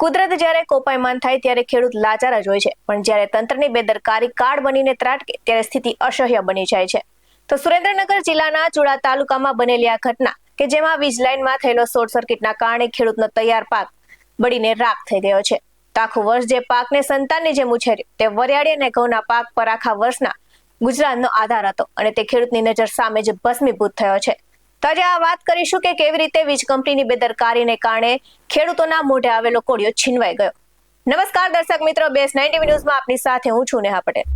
કુદરત જ્યારે કોપાયમાન થાય ત્યારે ખેડૂત લાચાર જ હોય છે, પણ જ્યારે તંત્રની બેદરકારી કાળ બનીને ત્રાટકે ત્યારે સ્થિતિ અસહ્ય બની જાય છે. તો સુરેન્દ્રનગર જિલ્લાના ચુડા તાલુકામાં બનેલી આ ઘટના કે જેમાં વીજ લાઇનમાં થયેલો શોર્ટ સર્કિટના કારણે ખેડૂતનો તૈયાર પાક બળીને રાખ થઈ ગયો છે. તો આખું વર્ષ જે પાકને સંતાનની જેમ ઉછેર્યો તે વરિયાળી અને ઘઉંના પાક પર આખા વર્ષના ગુજરાતનો આધાર હતો અને તે ખેડૂતની નજર સામે જ ભસ્મીભૂત થયો છે. તો આજે આ વાત કરીશું કે કેવી રીતે વીજ કંપનીની બેદરકારીને કારણે ખેડૂતોના મોઢે આવેલો કોળિયો છીનવાઈ ગયો. નમસ્કાર દર્શક મિત્રો, BS9 TV ન્યૂઝમાં આપની સાથે હું છું નેહા પટેલ.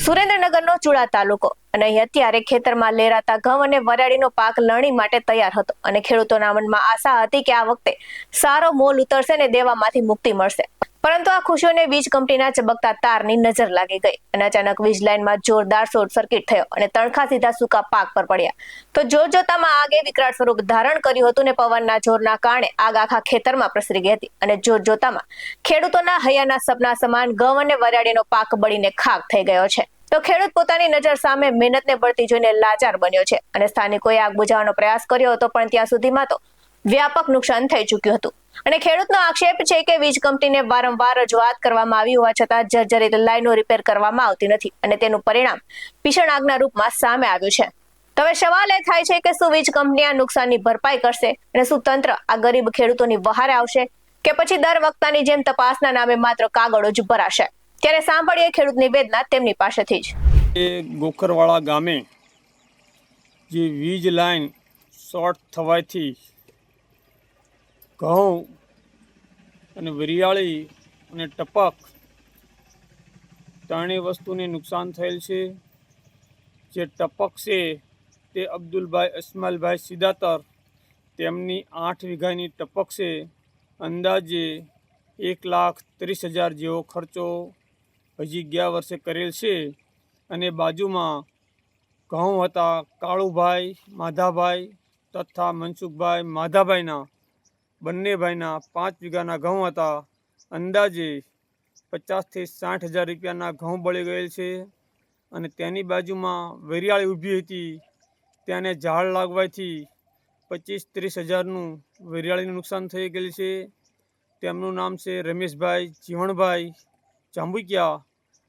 સુરેન્દ્રનગરનો ચુડા તાલુકો અને અહીં અત્યારે ખેતરમાં લેરાતા ઘઉં અને વરિયાળીનો પાક લણણી માટે તૈયાર હતો અને ખેડૂતોના મનમાં આશા હતી કે આ વખતે સારો મોલ ઉતરશે અને દેવામાંથી મુક્તિ મળશે. પરંતુ આ ખુશીઓને વીજ કંપનીના ચબકતા તારની નજર લાગી ગઈ અને અચાનક વીજ લાઇનમાં જોરદાર શોર્ટ સર્કિટ થયો અને તણખા સીધા સૂકા પાક પર પડ્યા. તો જોતજોતામાં આગે વિકરાળ સ્વરૂપ ધારણ કર્યું હતું ને પવનના જોરના કારણે આગ આખા ખેતરમાં પ્રસરી ગઈ હતી અને જોતજોતામાં ખેડૂતોના હૈયાના સપના સમાન ઘઉં અને વરિયાળીનો પાક બળીને ખાક થઈ ગયો છે. તો ખેડૂત પોતાની નજર સામે મહેનતને બળતી જોઈને લાચાર બન્યો છે અને સ્થાનિકોએ આગ બુઝાવવાનો પ્રયાસ કર્યો હતો, પણ ત્યાં સુધીમાં તો વ્યાપક નુકસાન થઈ ચૂક્યું હતું. અને ખેડૂતનો આક્ષેપ છે કે વીજ કંપનીને વારંવાર રજૂઆત કરવામાં આવી હોવા છતાં જર્જરિત લાઇનો રિપેર કરવામાં આવતી નથી અને તેનું પરિણામ ભીષણ આગના રૂપમાં સામે આવ્યું છે. તો હવે સવાલ એ થાય છે કે શું વીજ કંપની આ નુકસાનની ભરપાઈ કરશે અને શું તંત્ર આ ગરીબ ખેડૂતોની વહારે આવશે કે પછી દર વખતની જેમ તપાસના નામે માત્ર કાગળો જ ભરાશે? ત્યારે સાંભળીએ ખેડૂતની વેદના તેમની પાસેથી જ. ગોકરવાળા ગામે જે વીજ લાઇન શોર્ટ થવાથી ઘઉં અને વરિયાળી અને ટપક ત્રણેય વસ્તુને નુકસાન થયેલ છે. જે ટપક છે તે અબ્દુલભાઈ અસ્માલભાઈ સિદાતર, તેમની 8 વીઘાની ટપક છે. અંદાજે 1,30,000 જેવો ખર્ચો હજી ગયા વર્ષે કરેલ છે. અને બાજુમાં ઘઉં હતા કાળુભાઈ માધાભાઈ તથા મનસુખભાઈ માધાભાઈના બંને ભાઈના 5 વીઘાના ઘઉં હતા. અંદાજે 50,000 થી 60,000 રૂપિયાના ઘઉં બળી ગયેલ છે. અને તેની બાજુમાં વરિયાળી ઊભી હતી, તેને ઝાડ લાગવાથી 25-30,000નું વરિયાળીનું નુકસાન થઈ ગયેલ છે. તેમનું નામ છે રમેશભાઈ જીવણભાઈ જાંબુકિયા.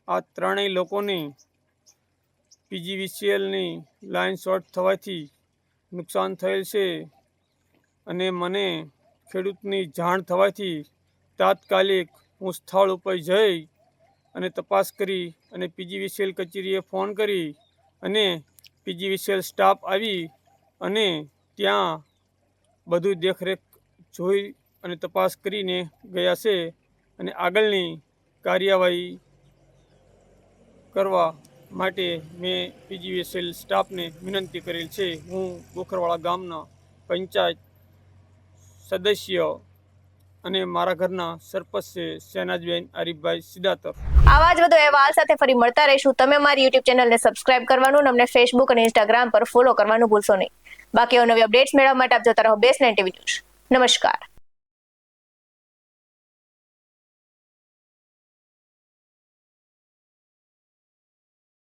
આ ત્રણેય લોકોને PGVCLની લાઇન શોર્ટ થવાથી નુકસાન થયેલ છે. અને મને ખેડૂતની જાણ થવાથી તાત્કાલિક હું સ્થળ ઉપર જઈ અને તપાસ કરી અને PGVCL કચેરીએ ફોન કરી અને PGVCL સ્ટાફ આવી અને ત્યાં બધું દેખરેખ જોઈ અને તપાસ કરીને ગયા છે અને આગળની કાર્યવાહી કરવા માટે મેં PGVCL સ્ટાફને વિનંતી કરેલ છે. હું ગોખરવાળા ગામના પંચાયત સદસ્ય અને મારા ઘરના સરપંચ છે શહેનાજબેન આરીફભાઈ સિદાતર. આવા જ વધુ અહેવાલ સાથે ફરી મળતા રહીશું. તમે મારી YouTube ચેનલને સબસ્ક્રાઇબ કરવાનું અને અમને Facebook અને Instagram પર ફોલો કરવાનું ભૂલશો નહીં. બાકી નવી અપડેટ્સ મેળવવા માટે આપ જોતા રહો BS9 TV ન્યૂઝ. નમસ્કાર.